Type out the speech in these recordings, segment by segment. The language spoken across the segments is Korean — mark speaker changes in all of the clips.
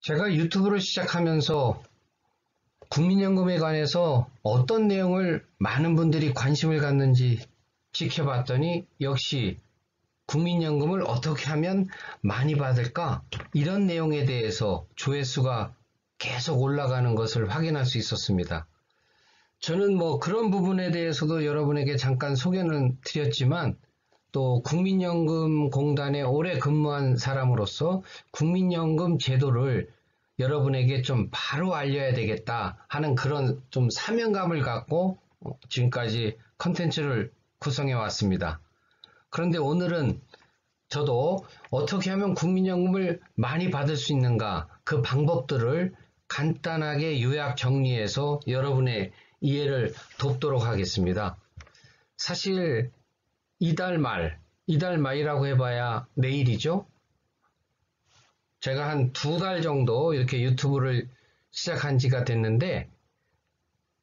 Speaker 1: 제가 유튜브를 시작하면서 국민연금에 관해서 어떤 내용을 많은 분들이 관심을 갖는지 지켜봤더니 역시 국민연금을 어떻게 하면 많이 받을까? 이런 내용에 대해서 조회수가 계속 올라가는 것을 확인할 수 있었습니다. 저는 그런 부분에 대해서도 여러분에게 잠깐 소개는 드렸지만 또 국민연금공단에 오래 근무한 사람으로서 국민연금 제도를 여러분에게 좀 바로 알려야 되겠다 하는 그런 좀 사명감을 갖고 지금까지 컨텐츠를 구성해 왔습니다. 그런데 오늘은 저도 어떻게 하면 국민연금을 많이 받을 수 있는가 그 방법들을 간단하게 요약 정리해서 여러분의 이해를 돕도록 하겠습니다. 사실 이달 말이라고 해봐야 내일이죠. 제가 한 2달 정도 이렇게 유튜브를 시작한 지가 됐는데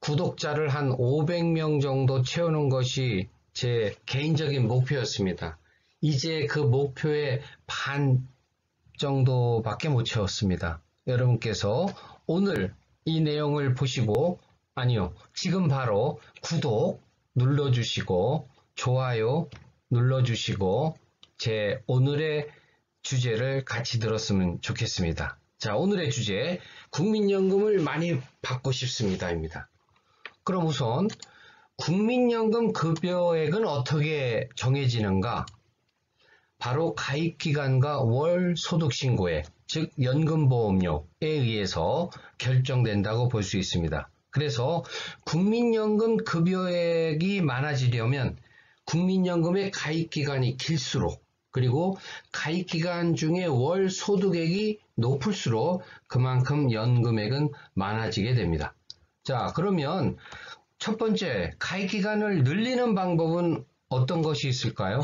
Speaker 1: 구독자를 한 500명 정도 채우는 것이 제 개인적인 목표였습니다. 이제 그 목표의 반 정도밖에 못 채웠습니다. 여러분께서 오늘 이 내용을 보시고 지금 바로 구독 눌러주시고 좋아요 눌러주시고 제 오늘의 주제를 같이 들었으면 좋겠습니다. 자, 오늘의 주제 국민연금을 많이 받고 싶습니다입니다. 그럼 우선 국민연금 급여액은 어떻게 정해지는가? 바로 가입기간과 월 소득신고액, 즉 연금보험료에 의해서 결정된다고 볼 수 있습니다. 그래서 국민연금 급여액이 많아지려면 국민연금의 가입기간이 길수록 그리고 가입기간 중에 월 소득액이 높을수록 그만큼 연금액은 많아지게 됩니다. 자, 그러면 첫 번째 가입기간을 늘리는 방법은 어떤 것이 있을까요?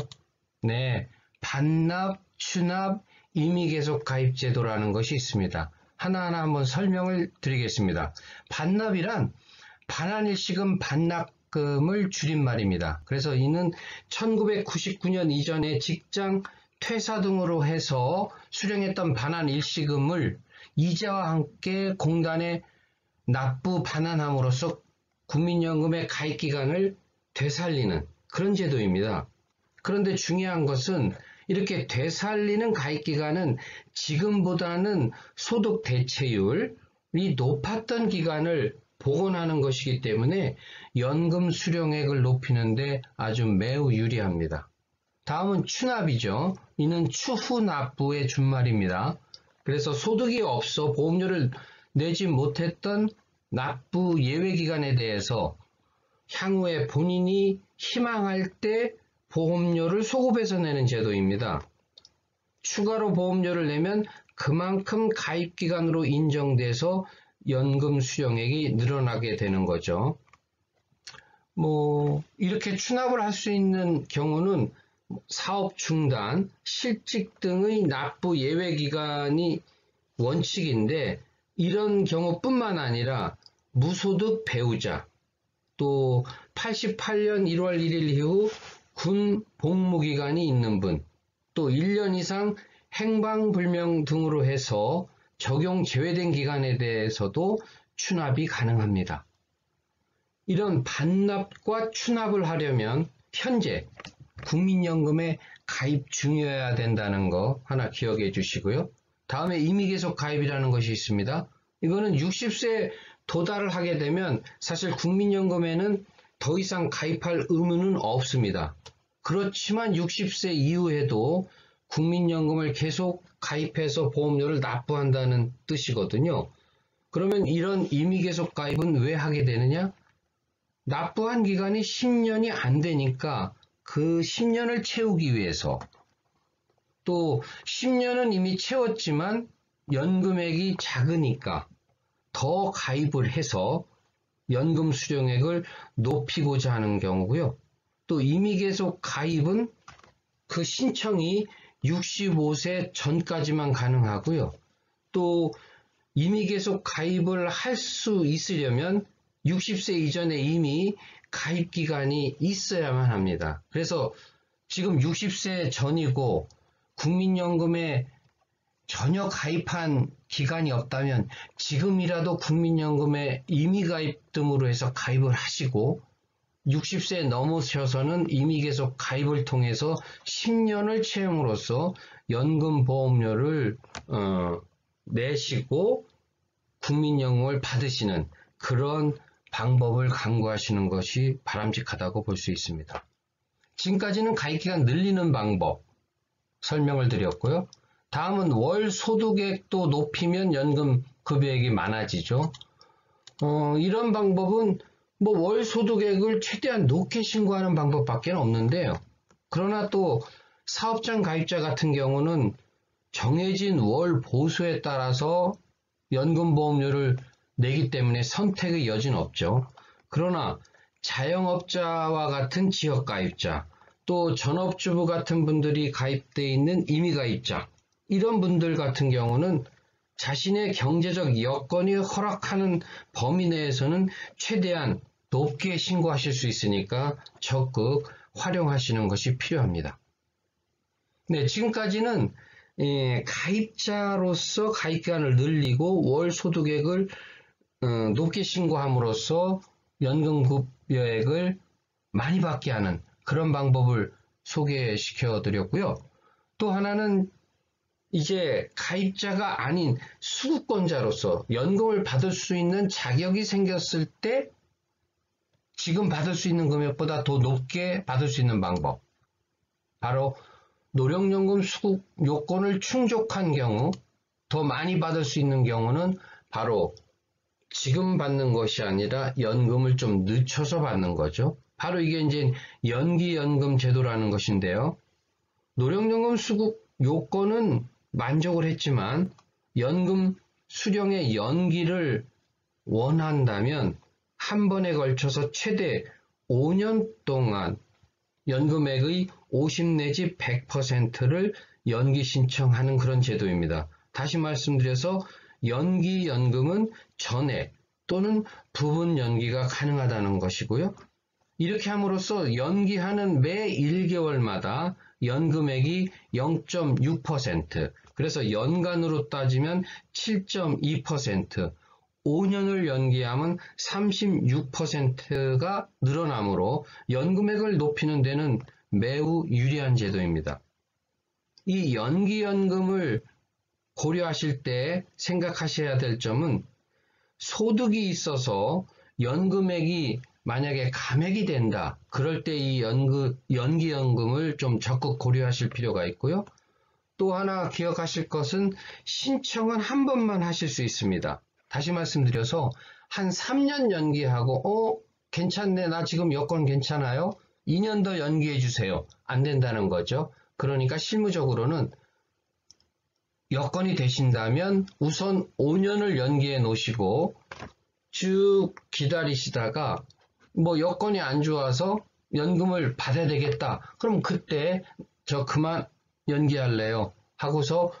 Speaker 1: 네, 반납, 추납, 임의계속가입제도라는 것이 있습니다. 하나하나 한번 설명을 드리겠습니다. 반납이란 반환일시금 반납금을 줄임말입니다. 그래서 이는 1999년 이전에 직장 퇴사 등으로 해서 수령했던 반환일시금을 이자와 함께 공단에 납부 반환함으로써 국민연금의 가입기간을 되살리는 그런 제도입니다. 그런데 중요한 것은 이렇게 되살리는 가입기간은 지금보다는 소득 대체율이 높았던 기간을 복원하는 것이기 때문에 연금 수령액을 높이는데 아주 매우 유리합니다. 다음은 추납이죠. 이는 추후 납부의 준말입니다. 그래서 소득이 없어 보험료를 내지 못했던 납부 예외기간에 대해서 향후에 본인이 희망할 때 보험료를 소급해서 내는 제도입니다. 추가로 보험료를 내면 그만큼 가입기간으로 인정돼서 연금 수령액이 늘어나게 되는 거죠. 이렇게 추납을 할 수 있는 경우는 사업 중단, 실직 등의 납부 예외기간이 원칙인데 이런 경우뿐만 아니라 무소득 배우자, 또 88년 1월 1일 이후 군 복무기간이 있는 분, 또 1년 이상 행방불명 등으로 해서 적용 제외된 기간에 대해서도 추납이 가능합니다. 이런 반납과 추납을 하려면 현재 국민연금에 가입 중이어야 된다는 거 하나 기억해 주시고요. 다음에 임의계속 가입이라는 것이 있습니다. 이거는 60세 도달을 하게 되면 사실 국민연금에는 더 이상 가입할 의무는 없습니다. 그렇지만 60세 이후에도 국민연금을 계속 가입해서 보험료를 납부한다는 뜻이거든요. 그러면 이런 임의계속 가입은 왜 하게 되느냐? 납부한 기간이 10년이 안 되니까 그 10년을 채우기 위해서, 또 10년은 이미 채웠지만 연금액이 작으니까 더 가입을 해서 연금 수령액을 높이고자 하는 경우고요. 또 임의계속 가입은 그 신청이 65세 전까지만 가능하고요. 또 임의계속 가입을 할 수 있으려면 60세 이전에 이미 가입기간이 있어야만 합니다. 그래서 지금 60세 전이고 국민연금에 전혀 가입한 기간이 없다면 지금이라도 국민연금에 임의가입 등으로 해서 가입을 하시고 60세 넘으셔서는 임의 계속 가입을 통해서 10년을 채움으로써 연금보험료를 내시고 국민연금을 받으시는 그런 방법을 강구하시는 것이 바람직하다고 볼 수 있습니다. 지금까지는 가입기간 늘리는 방법 설명을 드렸고요. 다음은 월 소득액도 높이면 연금 급여액이 많아지죠. 이런 방법은 뭐 월 소득액을 최대한 높게 신고하는 방법밖에 없는데요. 그러나 또 사업장 가입자 같은 경우는 정해진 월 보수에 따라서 연금보험료를 내기 때문에 선택의 여지는 없죠. 그러나 자영업자와 같은 지역가입자, 또 전업주부 같은 분들이 가입되어 있는 임의가입자, 이런 분들 같은 경우는 자신의 경제적 여건이 허락하는 범위 내에서는 최대한 높게 신고하실 수 있으니까 적극 활용하시는 것이 필요합니다. 네, 지금까지는 가입자로서 가입기간을 늘리고 월 소득액을 높게 신고함으로써 연금급여액을 많이 받게 하는 그런 방법을 소개시켜 드렸고요. 또 하나는 이제 가입자가 아닌 수급권자로서 연금을 받을 수 있는 자격이 생겼을 때 지금 받을 수 있는 금액보다 더 높게 받을 수 있는 방법, 바로 노령연금 수급 요건을 충족한 경우 더 많이 받을 수 있는 경우는 바로 지금 받는 것이 아니라 연금을 좀 늦춰서 받는 거죠. 바로 이게 이제 연기연금 제도라는 것인데요. 노령연금 수급 요건은 만족을 했지만 연금 수령의 연기를 원한다면 한 번에 걸쳐서 최대 5년 동안 연금액의 50 내지 100%를 연기 신청하는 그런 제도입니다. 다시 말씀드려서 연기연금은 전액 또는 부분 연기가 가능하다는 것이고요. 이렇게 함으로써 연기하는 매 1개월마다 연금액이 0.6%, 그래서 연간으로 따지면 7.2%, 5년을 연기하면 36%가 늘어나므로 연금액을 높이는 데는 매우 유리한 제도입니다. 이 연기연금을 고려하실 때 생각하셔야 될 점은 소득이 있어서 연금액이 만약에 감액이 된다. 그럴 때 이 연기연금을 좀 적극 고려하실 필요가 있고요. 또 하나 기억하실 것은 신청은 한 번만 하실 수 있습니다. 다시 말씀드려서 한 3년 연기하고 괜찮네, 나 지금 여건 괜찮아요, 2년 더 연기해 주세요, 안 된다는 거죠. 그러니까 실무적으로는 여건이 되신다면 우선 5년을 연기해 놓으시고 쭉 기다리시다가 뭐 여건이 안 좋아서 연금을 받아야 되겠다, 그럼 그때 저 그만 연기할래요 하고서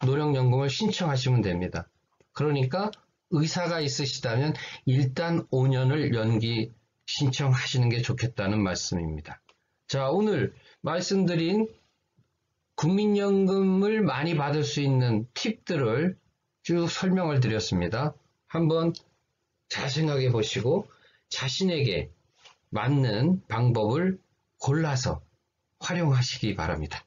Speaker 1: 노령연금을 신청하시면 됩니다. 그러니까 의사가 있으시다면 일단 5년을 연기 신청하시는 게 좋겠다는 말씀입니다. 자, 오늘 말씀드린 국민연금을 많이 받을 수 있는 팁들을 쭉 설명을 드렸습니다. 한번 잘 생각해 보시고 자신에게 맞는 방법을 골라서 활용하시기 바랍니다.